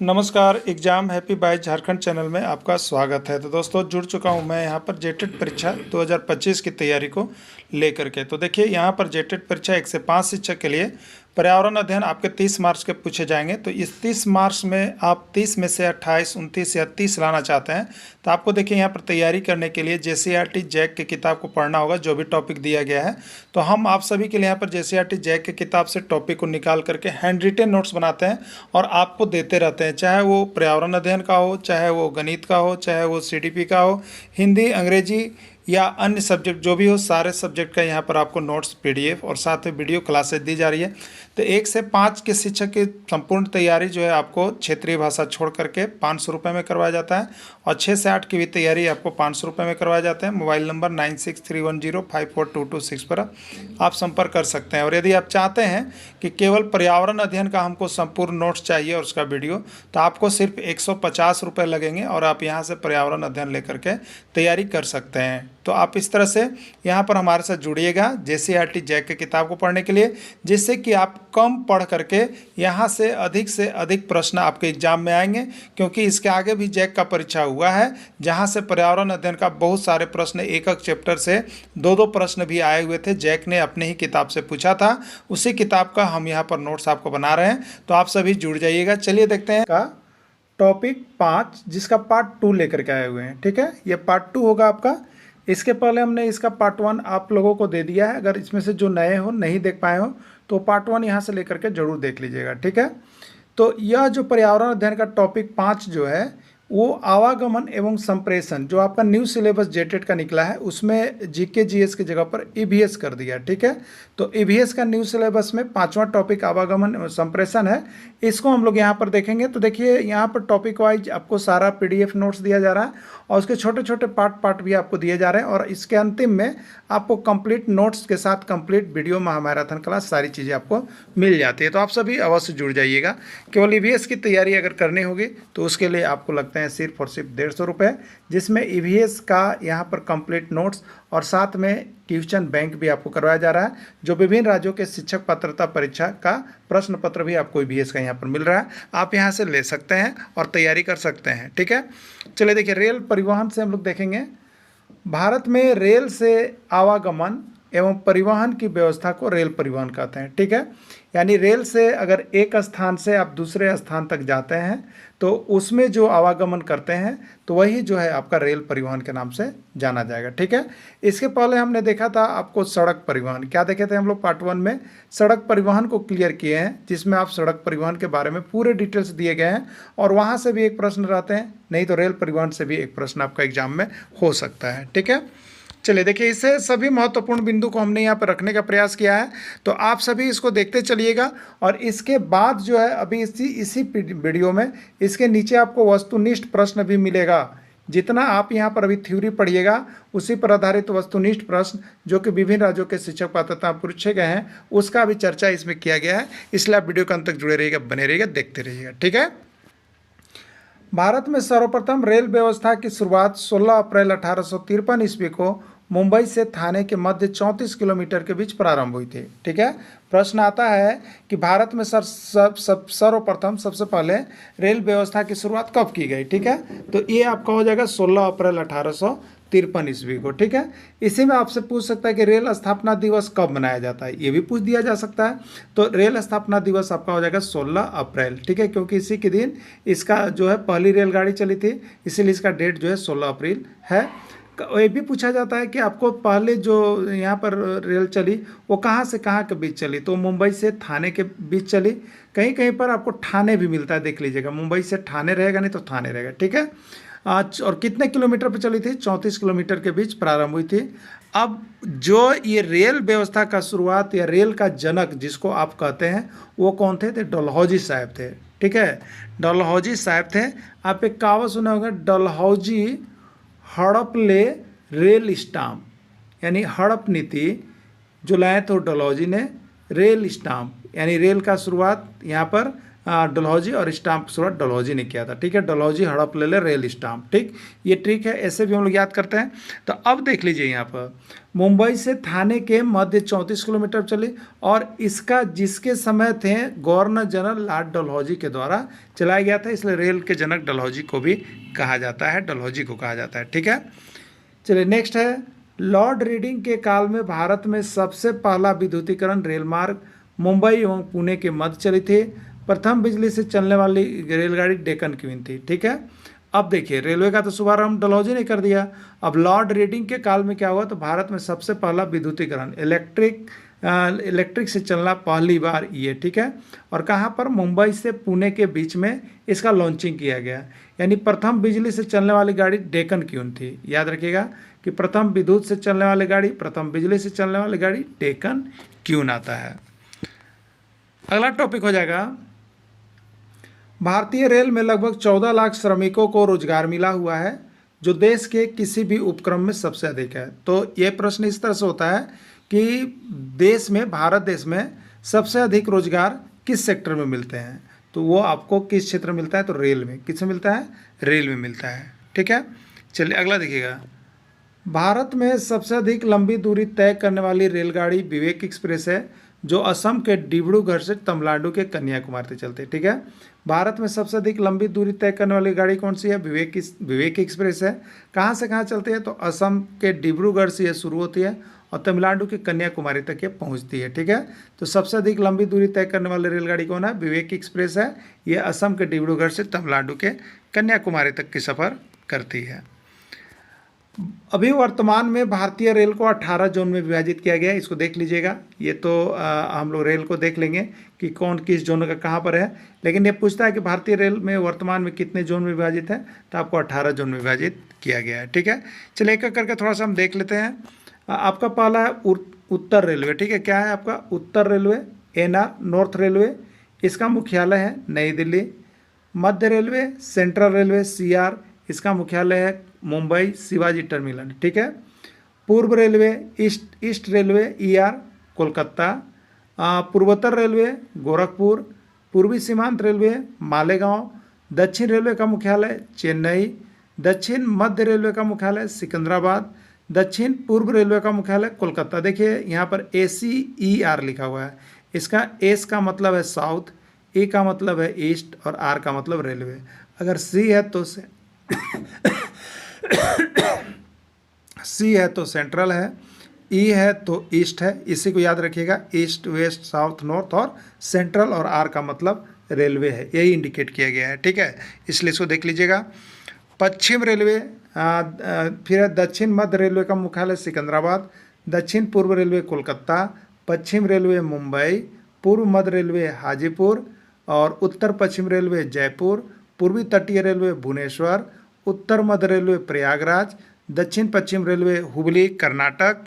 नमस्कार। Exam happy by Jharkhand channel में आपका स्वागत है। तो दोस्तों जुड़ चुका हूं मैं यहां पर जेटेट परीक्षा 2025 की तैयारी को लेकर के। तो देखिए यहां पर जेटेट परीक्षा 1 से 5 शिक्षक के लिए पर्यावरण अध्ययन आपके 30 मार्क्स के पूछे जाएंगे। तो इस 30 मार्क्स में आप 30 में से 28, 29 या 30 लाना चाहते हैं तो आपको देखिए यहाँ पर तैयारी करने के लिए JCERT जैक की किताब को पढ़ना होगा, जो भी टॉपिक दिया गया है। तो हम आप सभी के लिए यहाँ पर JCERT जैक की किताब से टॉपिक को निकाल करके हैंड रिटेन नोट्स बनाते हैं और आपको देते रहते हैं, चाहे वो पर्यावरण अध्ययन का हो, चाहे वो गणित का हो, चाहे वो CDP का हो, हिंदी, अंग्रेजी या अन्य सब्जेक्ट जो भी हो, सारे सब्जेक्ट का यहाँ पर आपको नोट्स PDF और साथ में वीडियो क्लासेस दी जा रही है। तो 1 से 5 के शिक्षक की संपूर्ण तैयारी जो है आपको क्षेत्रीय भाषा छोड़ करके 500 रुपये में करवाया जाता है और 6 से 8 की भी तैयारी आपको 500 रुपये में करवाया जाता है। मोबाइल नंबर 9631054226 पर आप संपर्क कर सकते हैं। और यदि आप चाहते हैं कि केवल पर्यावरण अध्ययन का हमको संपूर्ण नोट्स चाहिए और उसका वीडियो, तो आपको सिर्फ 150 रुपये लगेंगे और आप यहाँ से पर्यावरण अध्ययन लेकर के तैयारी कर सकते हैं। तो आप इस तरह से यहाँ पर हमारे साथ जुड़िएगा JCERT जैक की किताब को पढ़ने के लिए, जिससे कि आप कम पढ़ करके यहाँ से अधिक प्रश्न आपके एग्जाम में आएंगे। क्योंकि इसके आगे भी जैक का परीक्षा हुआ है, जहाँ से पर्यावरण अध्ययन का बहुत सारे प्रश्न एक चैप्टर से 2-2 प्रश्न भी आए हुए थे। जैक ने अपने ही किताब से पूछा था, उसी किताब का हम यहाँ पर नोट्स आपको बना रहे हैं। तो आप सभी जुड़ जाइएगा। चलिए देखते हैं का टॉपिक 5, जिसका पार्ट 2 लेकर के आए हुए हैं। ठीक है, ये पार्ट 2 होगा आपका। इसके पहले हमने इसका पार्ट 1 आप लोगों को दे दिया है। अगर इसमें से जो नए हो, नहीं देख पाए हो, तो पार्ट 1 यहाँ से लेकर के जरूर देख लीजिएगा। ठीक है, तो यह जो पर्यावरण अध्ययन का टॉपिक 5 जो है वो आवागमन एवं संप्रेषण, जो आपका न्यू सिलेबस जेटेट का निकला है, उसमें GK GS की जगह पर EVS कर दिया। ठीक है, तो EVS का न्यू सिलेबस में 5वां टॉपिक आवागमन एवं संप्रेषण है। इसको हम लोग यहाँ पर देखेंगे। तो देखिए यहाँ पर टॉपिक वाइज आपको सारा PDF नोट्स दिया जा रहा है और उसके छोटे छोटे पार्ट भी आपको दिए जा रहे हैं। और इसके अंतिम में आपको कंप्लीट नोट्स के साथ कंप्लीट वीडियो महामैराथन क्लास सारी चीज़ें आपको मिल जाती है। तो आप सभी अवश्य जुड़ जाइएगा। केवल EVS की तैयारी अगर करनी होगी तो उसके लिए आपको लगता है सिर्फ और सिर्फ 150 रुपये, जिसमें EVS का यहाँ पर कंप्लीट नोट्स और साथ में ट्यूशन बैंक भी आपको करवाया जा रहा है। जो विभिन्न राज्यों के शिक्षक पात्रता परीक्षा का प्रश्न पत्र भी आपको EVS का यहाँ पर मिल रहा है। आप यहाँ से ले सकते हैं और तैयारी कर सकते हैं। ठीक है, चलिए देखिए रेल परिवहन से हम लोग देखेंगे। भारत में रेल से आवागमन एवं परिवहन की व्यवस्था को रेल परिवहन कहते हैं। ठीक है, यानी रेल से अगर एक स्थान से आप दूसरे स्थान तक जाते हैं तो उसमें जो आवागमन करते हैं तो वही जो है आपका रेल परिवहन के नाम से जाना जाएगा। ठीक है, इसके पहले हमने देखा था आपको सड़क परिवहन। क्या देखे थे हम लोग पार्ट 1 में? सड़क परिवहन को क्लियर किए हैं, जिसमें आप सड़क परिवहन के बारे में पूरे डिटेल्स दिए गए हैं और वहाँ से भी एक प्रश्न रहते हैं, नहीं तो रेल परिवहन से भी एक प्रश्न आपका एग्जाम में हो सकता है। ठीक है, चलिए देखिए इससे सभी महत्वपूर्ण बिंदु को हमने यहाँ पर रखने का प्रयास किया है। तो आप सभी इसको देखते चलिएगा और इसके बाद जो है अभी इसी वीडियो में इसके नीचे आपको वस्तुनिष्ठ प्रश्न भी मिलेगा। जितना आप यहाँ पर अभी थ्योरी पढ़िएगा उसी पर आधारित वस्तुनिष्ठ प्रश्न जो कि विभिन्न राज्यों के शिक्षक पात्रता पूछे गए हैं, उसका भी चर्चा इसमें किया गया है। इसलिए आप वीडियो के अंत तक जुड़े रहिएगा, बने रहिएगा, देखते रहिएगा। ठीक है, भारत में सर्वप्रथम रेल व्यवस्था की शुरुआत 16 अप्रैल 1853 ईस्वी को मुंबई से थाने के मध्य 34 किलोमीटर के बीच प्रारंभ हुई थी। ठीक है, प्रश्न आता है कि भारत में सर्वप्रथम सबसे पहले रेल व्यवस्था की शुरुआत कब की गई। ठीक है, तो ये आपका हो जाएगा 16 अप्रैल 1853 ईस्वी को। ठीक है, इसी में आपसे पूछ सकता है कि रेल स्थापना दिवस कब मनाया जाता है, ये भी पूछ दिया जा सकता है। तो रेल स्थापना दिवस आपका हो जाएगा 16 अप्रैल। ठीक है, क्योंकि इसी के दिन इसका जो है पहली रेलगाड़ी चली थी, इसीलिए इसका डेट जो है 16 अप्रैल है। ये भी पूछा जाता है कि आपको पहले जो यहाँ पर रेल चली वो कहाँ से कहाँ के बीच चली, तो मुंबई से थाने के बीच चली। कहीं कहीं पर आपको ठाणे भी मिलता है, देख लीजिएगा, मुंबई से ठाणे रहेगा, नहीं तो थाने रहेगा। ठीक है, और कितने किलोमीटर पर चली थी? 34 किलोमीटर के बीच प्रारंभ हुई थी। अब जो ये रेल व्यवस्था का शुरुआत या रेल का जनक जिसको आप कहते हैं वो कौन थे? डलहौजी साहब थे। ठीक है, डलहौजी साहब थे। आप एक कहावत सुना होगा, डलहौजी हड़पले रेल स्टाम्प, यानी हड़प नीति जो लाए थे डलहौजी ने। रेल स्टाम्प यानी रेल का शुरुआत यहाँ पर डलहौजी, और स्टाम्प शुरुआत डलहौजी ने किया था। ठीक है, डलहौजी हड़प ले ले रेल स्टाम्प। ठीक, ये ट्रिक है, ऐसे भी हम लोग याद करते हैं। तो अब देख लीजिए यहाँ पर मुंबई से थाने के मध्य 34 किलोमीटर चली, और इसका जिसके समय थे गवर्नर जनरल लॉर्ड डलहौजी के द्वारा चलाया गया था, इसलिए रेल के जनक डलहौजी को भी कहा जाता है, डलहौजी को कहा जाता है। ठीक है, चलिए नेक्स्ट है, लॉर्ड रीडिंग के काल में भारत में सबसे पहला विद्युतीकरण रेल मार्ग मुंबई एवं पुणे के मध्य चली थी। प्रथम बिजली से चलने वाली रेलगाड़ी डेक्कन क्वीन थी। ठीक है, अब देखिए रेलवे का तो शुभारंभ डलहौजी ने कर दिया। अब लॉर्ड रीडिंग के काल में क्या हुआ, तो भारत में सबसे पहला विद्युतीकरण इलेक्ट्रिक से चलना पहली बार ये। ठीक है, और कहाँ पर, मुंबई से पुणे के बीच में इसका लॉन्चिंग किया गया। यानी प्रथम बिजली से चलने वाली गाड़ी डेक्कन क्वीन थी। याद रखिएगा कि प्रथम विद्युत से चलने वाली गाड़ी, प्रथम बिजली से चलने वाली गाड़ी डेक्कन क्वीन आता है। अगला टॉपिक हो जाएगा, भारतीय रेल में लगभग 14 लाख श्रमिकों को रोजगार मिला हुआ है, जो देश के किसी भी उपक्रम में सबसे अधिक है। तो ये प्रश्न इस तरह से होता है कि देश में, भारत देश में सबसे अधिक रोजगार किस सेक्टर में मिलते हैं, तो वो आपको किस क्षेत्र में मिलता है, तो रेल में। किसमें मिलता है, रेल में मिलता है। ठीक है, चलिए अगला देखिएगा, भारत में सबसे अधिक लंबी दूरी तय करने वाली रेलगाड़ी विवेक एक्सप्रेस है, जो असम के डिब्रूगढ़ से तमिलनाडु के कन्याकुमारी तक चलती है। ठीक है, भारत में सबसे अधिक लंबी दूरी तय करने वाली गाड़ी कौन सी है, विवेक एक्सप्रेस है। कहाँ से कहाँ चलती है, तो असम के डिब्रूगढ़ से ये शुरू होती है और तमिलनाडु के कन्याकुमारी तक ये पहुँचती है। ठीक है, तो सबसे अधिक लंबी दूरी तय करने वाली रेलगाड़ी कौन है, विवेक एक्सप्रेस है। ये असम के डिब्रूगढ़ से तमिलनाडु के कन्याकुमारी तक की सफ़र करती है। अभी वर्तमान में भारतीय रेल को 18 जोन में विभाजित किया गया है। इसको देख लीजिएगा, ये तो हम लोग रेल को देख लेंगे कि कौन किस जोन का कहाँ पर है, लेकिन ये पूछता है कि भारतीय रेल में वर्तमान में कितने जोन में विभाजित है, तो आपको 18 जोन में विभाजित किया गया है। ठीक है, चलिए एक एक करके थोड़ा सा हम देख लेते हैं। आपका पहला है उत्तर रेलवे। ठीक है, क्या है आपका उत्तर रेलवे, एनआर नॉर्थ रेलवे, इसका मुख्यालय है नई दिल्ली। मध्य रेलवे सेंट्रल रेलवे, सीआर, इसका मुख्यालय है मुंबई शिवाजी टर्मिनल। ठीक है, पूर्व railway east railway, ER Kolkata. पूर्वोत्तर रेलवे गोरखपुर। पूर्वी सीमांत रेलवे मालेगांव। दक्षिण रेलवे का मुख्यालय चेन्नई। दक्षिण मध्य रेलवे का मुख्यालय सिकंदराबाद। दक्षिण पूर्व रेलवे का मुख्यालय कोलकाता। देखिए यहाँ पर ACER लिखा हुआ है, इसका एस का मतलब है साउथ, ए का मतलब है ईस्ट और आर का मतलब रेलवे। अगर सी है तो सी है तो सेंट्रल है, ई है तो ईस्ट है। इसी को याद रखिएगा, ईस्ट वेस्ट साउथ नॉर्थ, और सेंट्रल और आर का मतलब रेलवे है, यही इंडिकेट किया गया है। ठीक है, इसलिए इसको देख लीजिएगा। पश्चिम रेलवे फिर दक्षिण मध्य रेलवे का मुख्यालय सिकंदराबाद। दक्षिण पूर्व रेलवे कोलकाता। पश्चिम रेलवे मुंबई। पूर्व मध्य रेलवे हाजीपुर और उत्तर पश्चिम रेलवे जयपुर। पूर्वी तटीय रेलवे भुवनेश्वर। उत्तर मध्य रेलवे प्रयागराज। दक्षिण पश्चिम रेलवे हुबली कर्नाटक।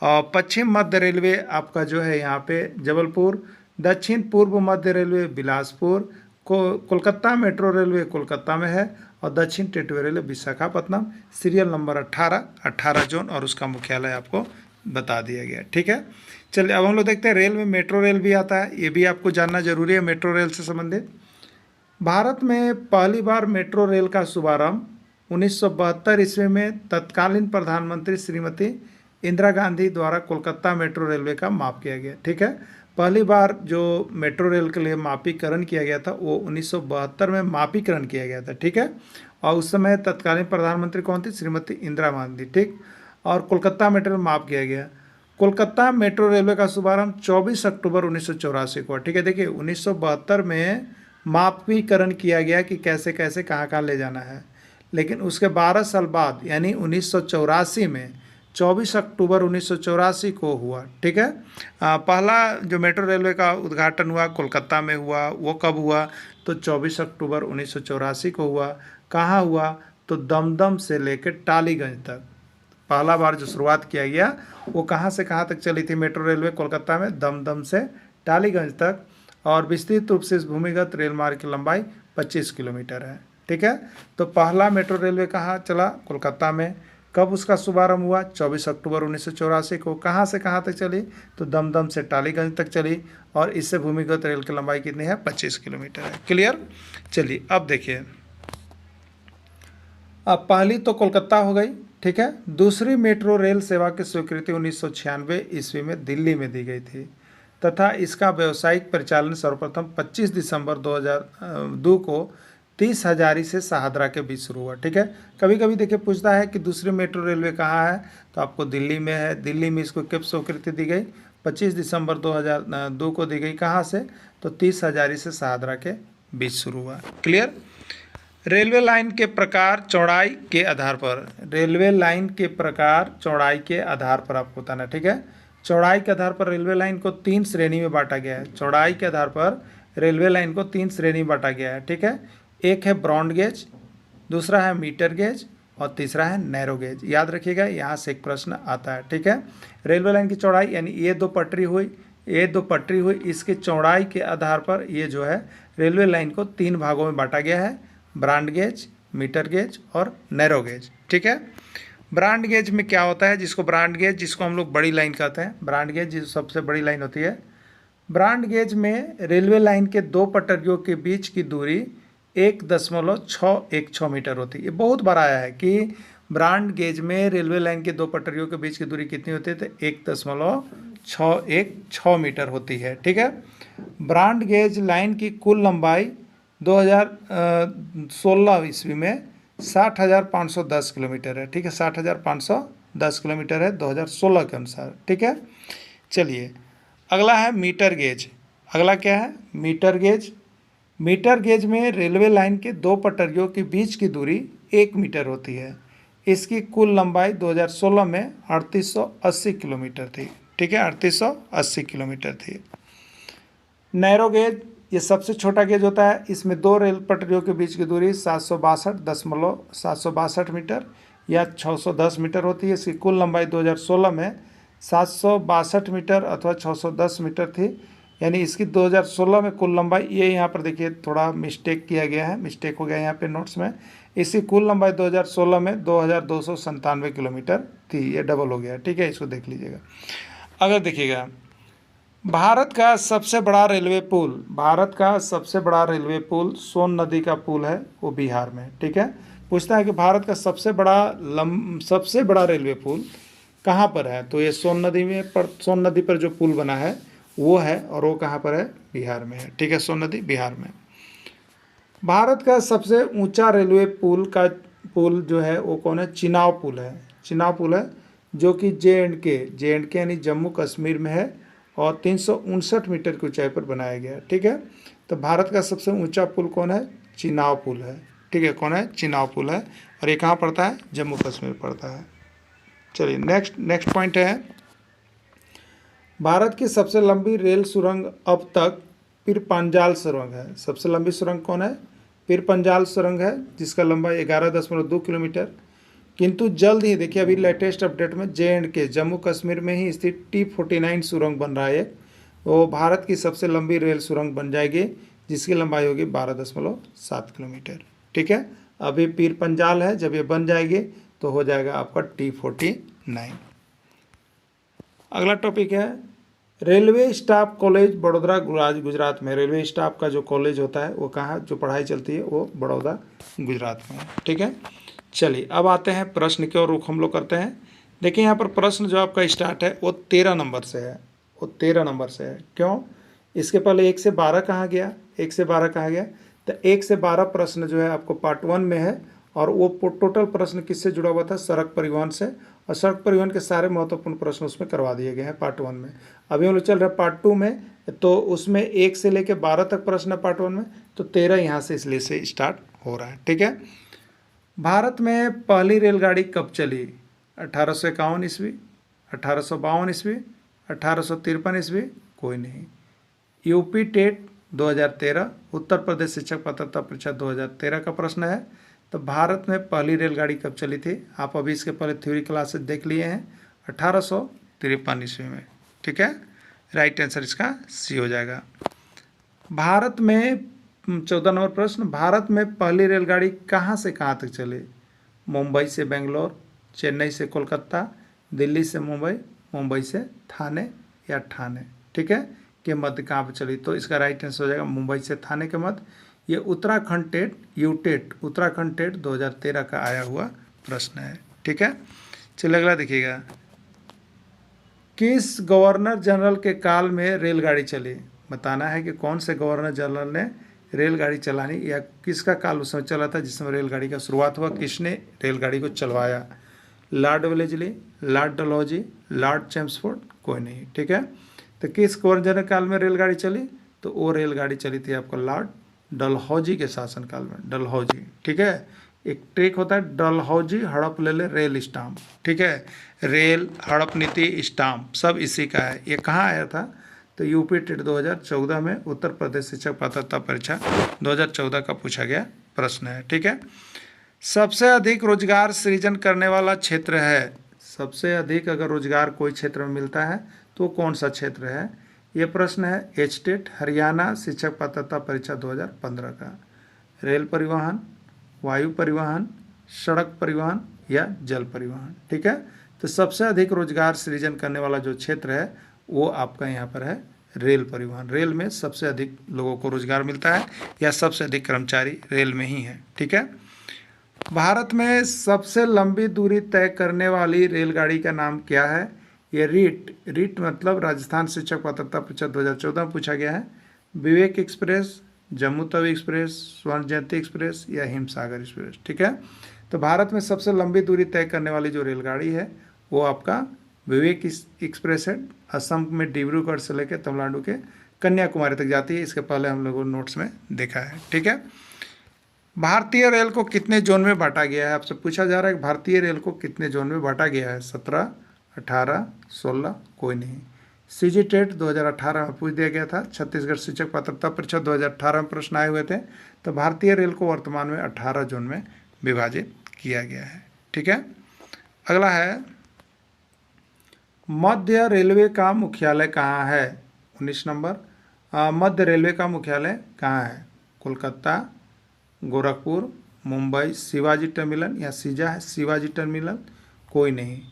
और पश्चिम मध्य रेलवे आपका जो है यहाँ पे जबलपुर। दक्षिण पूर्व मध्य railway Bilaspur. Kolkata metro railway Kolkata में है, और दक्षिण टेटवे railway Visakhapatnam. Serial number 18 zone, और उसका मुख्यालय आपको बता दिया गया। ठीक है, चलिए अब हम लोग देखते हैं रेल में मेट्रो रेल भी आता है, ये भी आपको जानना जरूरी है मेट्रो रेल से संबंधित। भारत में पहली बार मेट्रो रेल का शुभारंभ 1972 ईस्वी में तत्कालीन प्रधानमंत्री श्रीमती इंदिरा गांधी द्वारा कोलकाता मेट्रो रेलवे का माप किया गया। ठीक है, पहली बार जो मेट्रो रेल के लिए मापीकरण किया गया था वो 1972 में मापीकरण किया गया था। ठीक है, और उस समय तत्कालीन प्रधानमंत्री कौन थी, श्रीमती इंदिरा गांधी। ठीक, और कोलकाता मेट्रो माप किया गया। कोलकाता मेट्रो रेलवे का शुभारंभ 24 अक्टूबर 1984 को। ठीक है, देखिए 1972 में मापीकरण किया गया कि कैसे कैसे कहाँ कहाँ ले जाना है, लेकिन उसके 12 साल बाद यानी 1984 में 24 अक्टूबर 1984 को हुआ। ठीक है, पहला जो मेट्रो रेलवे का उद्घाटन हुआ कोलकाता में हुआ, वो कब हुआ, तो 24 अक्टूबर 1984 को हुआ। कहाँ हुआ, तो दमदम से लेकर टालीगंज तक पहला बार जो शुरुआत किया गया वो कहाँ से कहाँ तक चली थी मेट्रो रेलवे, कोलकाता में दमदम से टालीगंज तक। और विस्तृत रूप से इस भूमिगत रेल मार्ग की लंबाई 25 किलोमीटर है। ठीक है, तो पहला मेट्रो रेलवे कहाँ चला, कोलकाता में। कब उसका शुभारंभ हुआ? 24 अक्टूबर 1984 को। कहाँ से कहाँ तक चली? तो दमदम से टालीगंज तक चली और इससे भूमिगत रेल की लंबाई कितनी है? 25 किलोमीटर है। क्लियर? चलिए अब देखिए, अब पहली तो कोलकाता हो गई, ठीक है। दूसरी मेट्रो रेल सेवा की स्वीकृति 1996 ईस्वी में दिल्ली में दी गई थी तथा इसका व्यावसायिक परिचालन सर्वप्रथम 25 दिसंबर 2002 को 30 हजारी से शाहदरा के बीच शुरू हुआ, ठीक है। कभी कभी देखिए पूछता है कि दूसरी मेट्रो रेलवे कहाँ है, तो आपको दिल्ली में है। दिल्ली में इसको कब स्वीकृति दी गई? 25 दिसंबर 2002 को दी गई। कहाँ से? तो 30 हजारी से शाहदरा के बीच शुरू हुआ। क्लियर? रेलवे लाइन के प्रकार चौड़ाई के आधार पर, रेलवे लाइन के प्रकार चौड़ाई के आधार पर आपको बताना, ठीक है। चौड़ाई के आधार पर रेलवे लाइन को 3 श्रेणी में बांटा गया है। चौड़ाई के आधार पर रेलवे लाइन को 3 श्रेणी में बांटा गया है, ठीक है। एक है ब्रॉड गेज, दूसरा है मीटर गेज और तीसरा है नैरो गेज। याद रखिएगा, यहाँ से एक प्रश्न आता है, ठीक है। रेलवे लाइन की चौड़ाई यानी ये दो पटरी हुई, इसकी चौड़ाई के आधार पर ये जो है रेलवे लाइन को 3 भागों में बांटा गया है, ब्रॉड गेज, मीटर गेज और नैरो गेज, ठीक है। ब्रॉड गेज में क्या होता है? जिसको हम लोग बड़ी लाइन कहते हैं, ब्रॉड गेज जो सबसे बड़ी लाइन होती है। ब्रॉड गेज में रेलवे लाइन के 2 पटरियों के बीच की दूरी 1.616 मीटर होती है। ये बहुत बड़ा आया है कि ब्रॉड गेज में रेलवे लाइन के 2 पटरियों के बीच की दूरी कितनी होती है? तो 1.616 मीटर होती है, ठीक है। ब्रॉड गेज लाइन की कुल लंबाई 2016 ईस्वी में 60,510 किलोमीटर है, ठीक है। 60,510 किलोमीटर है 2016 के अनुसार, ठीक है। चलिए अगला है मीटर गेज। अगला क्या है? Metre gauge. मीटर गेज में रेलवे लाइन के 2 पटरियों के बीच की दूरी 1 मीटर होती है। इसकी कुल लंबाई 2016 में 3880 किलोमीटर थी, ठीक है। 3880 किलोमीटर थी। नैरो गेज ये सबसे छोटा गेज होता है। इसमें 2 रेल पटरियों के बीच की दूरी 762 मीटर या 610 मीटर होती है। इसकी कुल लंबाई 2016 में 762 मीटर अथवा 610 मीटर थी। यानी इसकी 2016 में कुल लंबाई, ये यहाँ पर देखिए थोड़ा मिस्टेक किया गया है, मिस्टेक हो गया यहाँ पे नोट्स में। इसकी कुल लंबाई 2016 में 2297 किलोमीटर थी। ये डबल हो गया, ठीक है। इसको देख लीजिएगा। अगर देखिएगा भारत का सबसे बड़ा रेलवे पुल सोन नदी का पुल है, वो बिहार में, ठीक है। पूछता है कि भारत का सबसे बड़ा रेलवे पुल कहाँ पर है? तो ये सोन नदी पर जो पुल बना है वो है, और वो कहाँ पर है? बिहार में है, ठीक है। सोन नदी बिहार में। भारत का सबसे ऊंचा रेलवे पुल जो है वो कौन है? चिनाव पुल है। जो कि जे.एंड.के यानी जम्मू कश्मीर में है और 359 मीटर की ऊंचाई पर बनाया गया है, ठीक है। तो भारत का सबसे ऊंचा पुल कौन है? चिनाव पुल है, ठीक है। कौन है? चिनाव पुल है, और ये कहाँ पड़ता है? जम्मू कश्मीर पड़ता है। चलिए नेक्स्ट पॉइंट है, भारत की सबसे लंबी रेल सुरंग अब तक पीरपंजाल सुरंग है। सबसे लंबी सुरंग कौन है? पीरपंजाल सुरंग है, जिसका लंबाई 11.2 किलोमीटर। किंतु जल्द ही, देखिए अभी लेटेस्ट अपडेट में जे.एंड.के जम्मू कश्मीर में ही स्थित T49 सुरंग बन रहा है। वो भारत की सबसे लंबी रेल सुरंग बन जाएगी, जिसकी लंबाई होगी 12.7 किलोमीटर, ठीक है। अभी पीरपंजाल है, जब ये बन जाएगी तो हो जाएगा आपका T49। अगला टॉपिक है railway staff college Baroda Gujarat में। रेलवे स्टाफ का जो कॉलेज होता है वो कहाँ जो पढ़ाई चलती है वो बड़ौदा गुजरात में है, ठीक है। चलिए अब आते हैं प्रश्न की ओर रुख हम लोग करते हैं। देखिए यहाँ पर प्रश्न जो आपका स्टार्ट है वो 13 नंबर से है, क्यों? इसके पहले 1 से 12 कहाँ गया? तो 1 से 12 प्रश्न जो है आपको पार्ट 1 में है, और वो टोटल प्रश्न किससे जुड़ा हुआ था? सड़क परिवहन से, और सड़क परिवहन के सारे महत्वपूर्ण प्रश्न उसमें करवा दिए गए हैं पार्ट 1 में। अभी हम लोग चल रहे हैं पार्ट 2 में, तो उसमें 1 से लेकर 12 तक प्रश्न है पार्ट 1 में, तो 13 यहाँ से इसलिए से स्टार्ट हो रहा है, ठीक है। भारत में पहली रेलगाड़ी कब चली? 1851 ईस्वी, 1852 ईस्वी, 1853 ईस्वी, कोई नहीं। यूपी टेट 2013, उत्तर प्रदेश शिक्षक पात्रता परीक्षा 2013 का प्रश्न है। तो भारत में पहली रेलगाड़ी कब चली थी? आप अभी इसके पहले थ्योरी क्लासेस देख लिए हैं, 1853 ईस्वी में, ठीक है। राइट आंसर इसका सी हो जाएगा। भारत में 14 नंबर प्रश्न, भारत में पहली रेलगाड़ी कहाँ से कहाँ तक चली? मुंबई से बेंगलोर, चेन्नई से कोलकाता, दिल्ली से मुंबई, मुंबई से थाने या ठाणे, ठीक है, के मध्य कहाँ पर चली। तो इसका राइट आंसर हो जाएगा मुंबई से थाने के मध्य। ये Uttarakhand TET UTET Uttarakhand TET 2013 का आया हुआ प्रश्न है, ठीक है। चलिए अगला देखिएगा, किस गवर्नर जनरल के काल में रेलगाड़ी चली। बताना है कि कौन से गवर्नर जनरल ने रेलगाड़ी चलानी या किसका काल उस समय चला था जिसमें रेलगाड़ी का शुरुआत हुआ, किसने रेलगाड़ी को चलवाया। Lord Wellesley, lord Dalhousie, lord Chelmsford, कोई नहीं, ठीक है। तो किस गवर्नर जनरल काल में रेलगाड़ी चली, तो वो रेलगाड़ी चली थी आपको लॉर्ड डलहौजी के शासनकाल में, डलहौजी, ठीक है। एक ट्रिक होता है डलहौजी हड़प ले ले रेल स्टाम्प, ठीक है, रेल हड़प नीति स्टाम्प सब इसी का है। ये कहाँ आया था, तो यूपी टेट 2014 में उत्तर प्रदेश शिक्षक पात्रता परीक्षा 2014 का पूछा गया प्रश्न है, ठीक है। सबसे अधिक रोजगार सृजन करने वाला क्षेत्र है, सबसे अधिक अगर रोजगार कोई क्षेत्र में मिलता है तो कौन सा क्षेत्र है, ये प्रश्न है एचटेट हरियाणा शिक्षक पात्रता परीक्षा 2015 का। रेल परिवहन, वायु परिवहन, सड़क परिवहन या जल परिवहन, ठीक है। तो सबसे अधिक रोजगार सृजन करने वाला जो क्षेत्र है वो आपका यहाँ पर है रेल परिवहन। रेल में सबसे अधिक लोगों को रोजगार मिलता है या सबसे अधिक कर्मचारी रेल में ही है, ठीक है। भारत में सबसे लंबी दूरी तय करने वाली रेलगाड़ी का नाम क्या है, ये रीट मतलब राजस्थान शिक्षक पात्रता परीक्षा 2014 में पूछा गया है। विवेक एक्सप्रेस, जम्मू तवी एक्सप्रेस, स्वर्ण जयंती एक्सप्रेस या हिमसागर एक्सप्रेस, ठीक है। तो भारत में सबसे लंबी दूरी तय करने वाली जो रेलगाड़ी है वो आपका विवेक एक्सप्रेस है। असम में डिब्रूगढ़ से लेकर तमिलनाडु के कन्याकुमारी तक जाती है, इसके पहले हम लोगों ने नोट्स में देखा है, ठीक है। भारतीय रेल को कितने जोन में बांटा गया है, आपसे पूछा जा रहा है कि भारतीय रेल को कितने जोन में बांटा गया है, 17, 18, 16, कोई नहीं। सीजी टेट 2018 में पूछ दिया गया था, छत्तीसगढ़ शिक्षक पात्रता परीक्षा 2018 में प्रश्न आए हुए थे। तो भारतीय रेल को वर्तमान में 18 जोन में विभाजित किया गया है, ठीक है। अगला है, मध्य रेलवे का मुख्यालय कहाँ है, 19 नंबर। मध्य रेलवे का मुख्यालय कहाँ है, कोलकाता, गोरखपुर, मुंबई शिवाजी टर्मिनल या सीजा है शिवाजी टर्मिनल, कोई नहीं।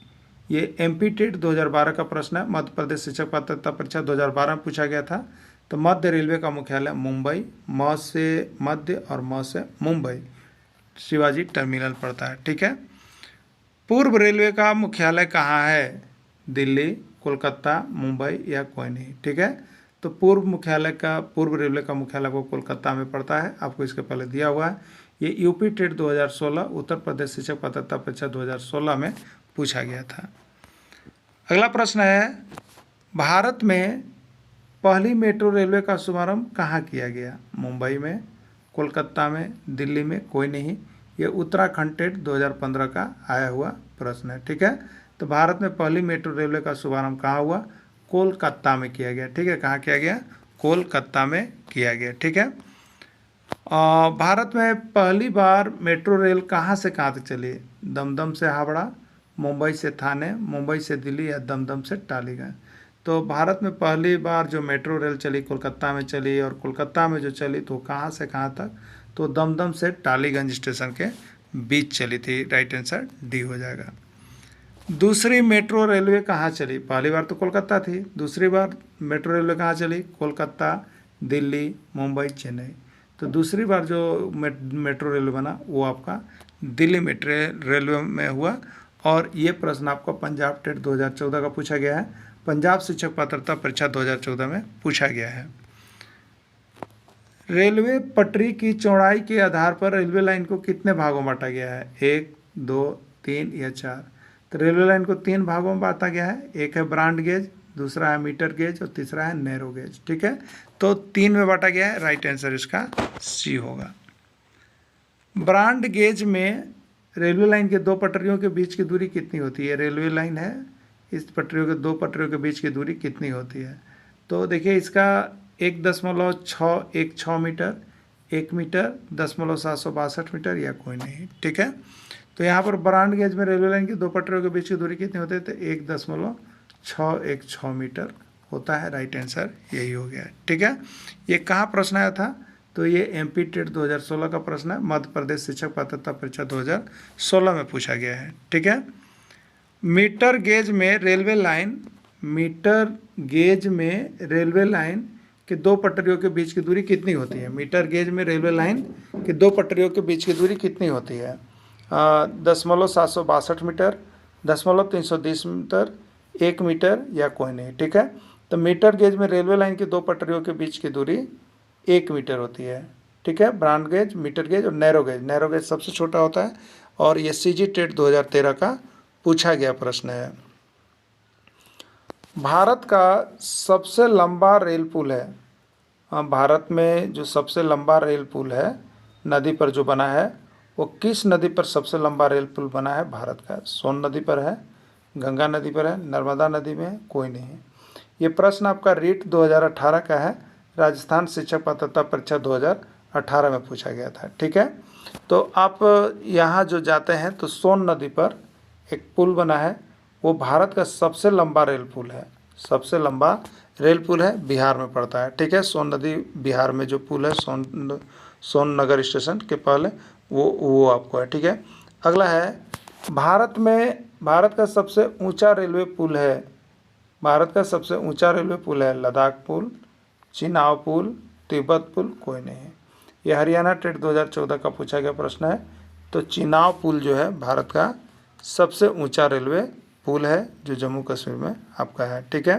ये एमपी टेट 2012 का प्रश्न है, मध्य प्रदेश शिक्षक पात्रता परीक्षा 2012 में पूछा गया था। तो मध्य रेलवे का मुख्यालय मुंबई, म से मध्य और म से मुंबई, शिवाजी टर्मिनल पड़ता है, ठीक है। पूर्व रेलवे का मुख्यालय कहाँ है, दिल्ली, कोलकाता, मुंबई या कोई नहीं, ठीक है। तो पूर्व रेलवे का मुख्यालय को कोलकाता में पड़ता है, आपको इसके पहले दिया हुआ है। ये यूपी टेट 2016 उत्तर प्रदेश शिक्षक पात्रता परीक्षा 2016 में पूछा गया था। अगला प्रश्न है, भारत में पहली मेट्रो रेलवे का शुभारंभ कहाँ किया गया, मुंबई में, कोलकाता में, दिल्ली में, कोई नहीं। ये उत्तराखंड टेट 2015 का आया हुआ प्रश्न है, ठीक है। तो भारत में पहली मेट्रो रेलवे का शुभारंभ कहाँ हुआ, कोलकाता में किया गया, ठीक है। कहाँ किया गया, कोलकाता में किया गया, ठीक है। भारत में पहली बार मेट्रो रेल कहाँ से कहाँ तक चली, दमदम से हावड़ा, मुंबई से थाने, मुंबई से दिल्ली या दमदम से टालीगंज। तो भारत में पहली बार जो मेट्रो रेल चली कोलकाता में चली, और कोलकाता में जो चली तो कहाँ से कहाँ तक, तो दमदम से टालीगंज स्टेशन के बीच चली थी, राइट आंसर डी हो जाएगा। दूसरी मेट्रो रेलवे कहाँ चली, पहली बार तो कोलकाता थी, दूसरी बार मेट्रो रेलवे कहाँ चली, कोलकाता, दिल्ली, मुंबई, चेन्नई। तो दूसरी बार जो मेट्रो रेलवे बना वो आपका दिल्ली मेट्रो रेलवे में हुआ। और ये प्रश्न आपको पंजाब टेट 2014 का पूछा गया है, पंजाब शिक्षक पात्रता परीक्षा 2014 में पूछा गया है। रेलवे पटरी की चौड़ाई के आधार पर रेलवे लाइन को कितने भागों में बांटा गया है, 1, 2, 3 या 4। तो रेलवे लाइन को 3 भागों में बांटा गया है, एक है ब्रॉड गेज, दूसरा है मीटर गेज और तीसरा है नैरो गेज, ठीक है। तो 3 में बांटा गया है, राइट आंसर इसका सी होगा। ब्रॉड गेज में रेलवे लाइन के 2 पटरियों के बीच की दूरी कितनी होती है, रेलवे लाइन है, इस पटरियों के 2 पटरियों के बीच की दूरी कितनी होती है। तो देखिए इसका 1.6 मीटर, 1 मीटर, 762 मीटर या कोई नहीं, ठीक है। तो यहाँ पर ब्रॉड गेज में रेलवे लाइन की 2 पटरियों के बीच की दूरी कितनी होती है, तो 1.616 मीटर होता है, राइट आंसर यही हो गया, ठीक है। ये कहाँ प्रश्न आया था, तो ये एमपी टेट 2016 का प्रश्न है, मध्य प्रदेश शिक्षक पात्रता परीक्षा 2016 में पूछा गया है, ठीक है। मीटर गेज में रेलवे लाइन, मीटर गेज में रेलवे लाइन के दो पटरियों के बीच की दूरी कितनी होती है? मीटर गेज में रेलवे लाइन के दो पटरियों के बीच की दूरी कितनी होती है? 0.762 मीटर, 0.320 मीटर, 1 मीटर या कोई नहीं। ठीक है, तो मीटर गेज में रेलवे लाइन की दो पटरियों के बीच की दूरी 1 मीटर होती है। ठीक है, ब्रॉड गेज, मीटर गेज और नैरो गेज। नैरो गेज सबसे छोटा होता है और ये सीजी टेट 2013 का पूछा गया प्रश्न है। भारत का सबसे लंबा रेल पुल है, भारत में जो सबसे लंबा रेल पुल है नदी पर जो बना है, वो किस नदी पर सबसे लंबा रेल पुल बना है भारत का? सोन नदी पर है, गंगा नदी पर है, नर्मदा नदी में है, कोई नहीं है। ये प्रश्न आपका रीट 2018 का है, राजस्थान शिक्षक पात्रता परीक्षा 2018 में पूछा गया था। ठीक है, तो आप यहाँ जो जाते हैं तो सोन नदी पर एक पुल बना है, वो भारत का सबसे लंबा रेल पुल है, सबसे लंबा रेल पुल है, बिहार में पड़ता है। ठीक है, सोन नदी बिहार में जो पुल है, सोन नगर स्टेशन के पहले वो आपको है। ठीक है, अगला है भारत का सबसे ऊंचा रेलवे पुल है, भारत का सबसे ऊंचा रेलवे पुल है लद्दाख पुल, चिनाव पुल, तिब्बत पुल, कोई नहीं है। यह हरियाणा टेट 2014 का पूछा गया प्रश्न है। तो चिनाव पुल जो है भारत का सबसे ऊंचा रेलवे पुल है, जो जम्मू कश्मीर में आपका है। ठीक है,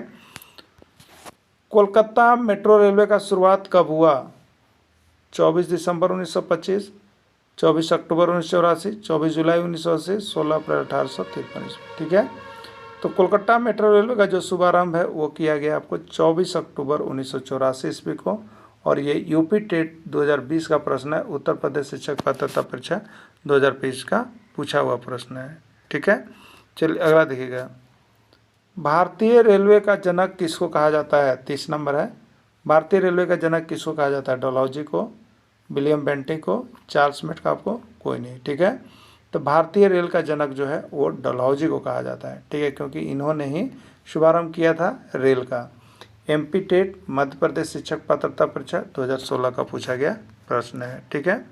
कोलकाता मेट्रो रेलवे का शुरुआत कब हुआ? 24 दिसंबर 1925, 24 अक्टूबर 1984, 24 जुलाई 1980, 16 अप्रैल 1853। ठीक है, तो कोलकाता मेट्रो रेलवे का जो शुभारंभ है वो किया गया आपको 24 अक्टूबर 1984 ईस्वी को, और ये यूपी टेट 2020 का प्रश्न है, उत्तर प्रदेश शिक्षक पात्रता परीक्षा 2020 का पूछा हुआ प्रश्न है। ठीक है, चलिए अगला देखिएगा। भारतीय रेलवे का जनक किसको कहा जाता है? 30 नंबर है। भारतीय रेलवे का जनक किसको कहा जाता है? डलहौजी को, विलियम बेंटिक को, चार्ल्स मेटकाफ को, कोई नहीं। ठीक है, तो भारतीय रेल का जनक जो है वो डलहौजी को कहा जाता है। ठीक है, क्योंकि इन्होंने ही शुभारंभ किया था रेल का। एमपी टेट मध्य प्रदेश शिक्षक पात्रता परीक्षा 2016 का पूछा गया प्रश्न है। ठीक है,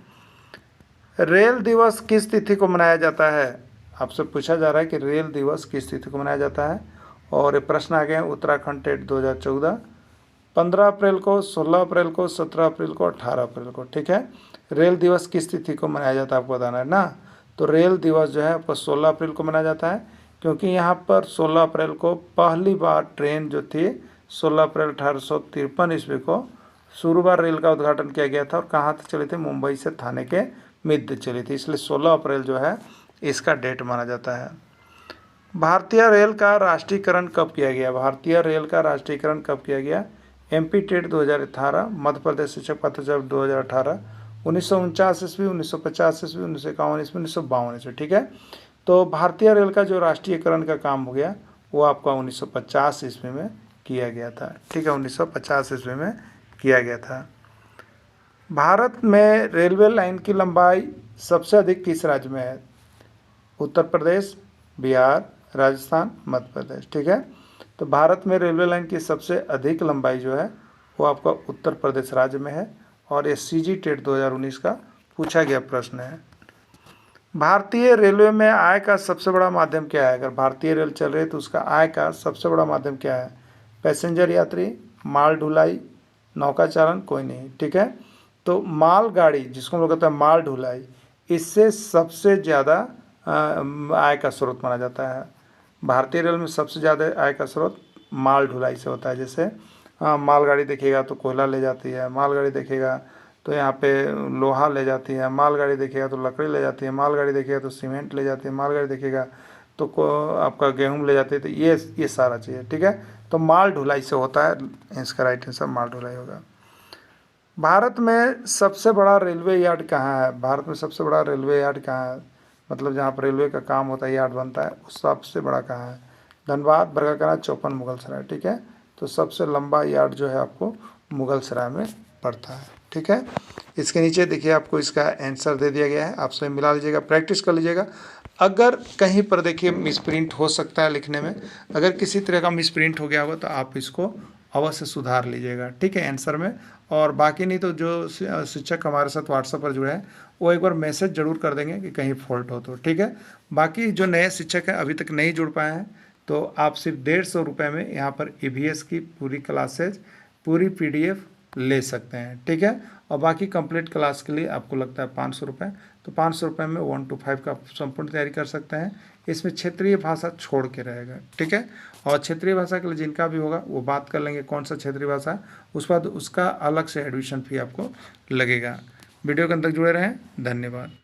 रेल दिवस किस तिथि को मनाया जाता है? आपसे पूछा जा रहा है कि रेल दिवस किस तिथि को मनाया जाता है, और ये प्रश्न आ गए हैं उत्तराखंड टेट 2014, 15 अप्रैल को, 16 अप्रैल को, 17 अप्रैल को, 18 अप्रैल को। ठीक है, रेल दिवस किस तिथि को मनाया जाता है आपको बताना है ना। तो रेल दिवस जो है आपको 16 अप्रैल को मनाया जाता है, क्योंकि यहाँ पर 16 अप्रैल को पहली बार ट्रेन जो थी 16 अप्रैल 1853 ईस्वी को शुरू बार रेल का उद्घाटन किया गया था, और कहाँ तक चली थी? मुंबई से थाने के मध्य चली थी, इसलिए 16 अप्रैल जो है इसका डेट माना जाता है। भारतीय रेल का राष्ट्रीयकरण कब किया गया? भारतीय रेल का राष्ट्रीयकरण कब किया गया? एमपी टेट 2018, मध्य प्रदेश शिक्षक पात्रता 2018, 1949 ईस्वी, 1950 ईस्वी, 1951 ईस्वी, 1952 ईस्वी। ठीक है, तो भारतीय रेल का जो राष्ट्रीयकरण का काम हो गया वो आपका 1950 ईस्वी में किया गया था। ठीक है, 1950 ईस्वी में किया गया था। भारत में रेलवे लाइन की लंबाई सबसे अधिक किस राज्य में है? उत्तर प्रदेश, बिहार, राजस्थान, मध्य प्रदेश। ठीक है, तो भारत में रेलवे लाइन की सबसे अधिक लंबाई जो है वो आपका उत्तर प्रदेश राज्य में है, और ये सीजी टेट 2019 का पूछा गया प्रश्न है। भारतीय रेलवे में आय का सबसे बड़ा माध्यम क्या है? अगर भारतीय रेल चल रही है तो उसका आय का सबसे बड़ा माध्यम क्या है? पैसेंजर यात्री, माल ढुलाई, नौका चालन, कोई नहीं। ठीक है, तो मालगाड़ी जिसको हम लोग कहते हैं माल ढुलाई, इससे सबसे ज़्यादा आय का स्रोत माना जाता है। भारतीय रेल में सबसे ज़्यादा आय का स्रोत माल ढुलाई से होता है। जैसे मालगाड़ी देखिएगा तो कोयला ले जाती है, मालगाड़ी देखिएगा तो यहाँ पे लोहा ले जाती है, मालगाड़ी देखिएगा तो लकड़ी ले जाती है, मालगाड़ी देखिएगा तो सीमेंट ले जाती है, मालगाड़ी देखिएगा तो आपका गेहूँ ले जाती है। तो ये सारा चीज़ है। ठीक है, तो माल ढुलाई से होता है, इसका राइट आंसर माल ढुलाई होगा। भारत में सबसे बड़ा रेलवे यार्ड कहाँ है? भारत में सबसे बड़ा रेलवे यार्ड कहाँ है? मतलब जहाँ पर रेलवे का काम होता है, यार्ड बनता है, उस सबसे बड़ा कहाँ है? धनबाद, बरकाकाना, चौपन, मुगलसराय। ठीक है, तो सबसे लंबा यार्ड जो है आपको मुगलसराय में पड़ता है। ठीक है, इसके नीचे देखिए आपको इसका आंसर दे दिया गया है, आप स्वयं मिला लीजिएगा, प्रैक्टिस कर लीजिएगा। अगर कहीं पर देखिए मिसप्रिंट हो सकता है लिखने में, अगर किसी तरह का मिसप्रिंट हो गया होगा तो आप इसको अवश्य सुधार लीजिएगा। ठीक है, आंसर में। और बाकी नहीं तो जो शिक्षक हमारे साथ व्हाट्सएप पर जुड़े हैं वो एक बार मैसेज जरूर कर देंगे कि कहीं फॉल्ट हो तो, ठीक है। बाकी जो नए शिक्षक हैं अभी तक नहीं जुड़ पाए हैं तो आप सिर्फ 150 रुपये में यहाँ पर EVS की पूरी क्लासेज, पूरी PDF ले सकते हैं, ठीक है। और बाकी कंप्लीट क्लास के लिए आपको लगता है 500 रुपये, तो 500 रुपये में 1 to 5 का संपूर्ण तैयारी कर सकते हैं। इसमें क्षेत्रीय भाषा छोड़ के रहेगा, ठीक है। और क्षेत्रीय भाषा के लिए जिनका भी होगा वो बात कर लेंगे कौन सा क्षेत्रीय भाषा, उस बाद उसका अलग से एडमिशन फी आपको लगेगा। वीडियो के अंदर जुड़े रहें, धन्यवाद।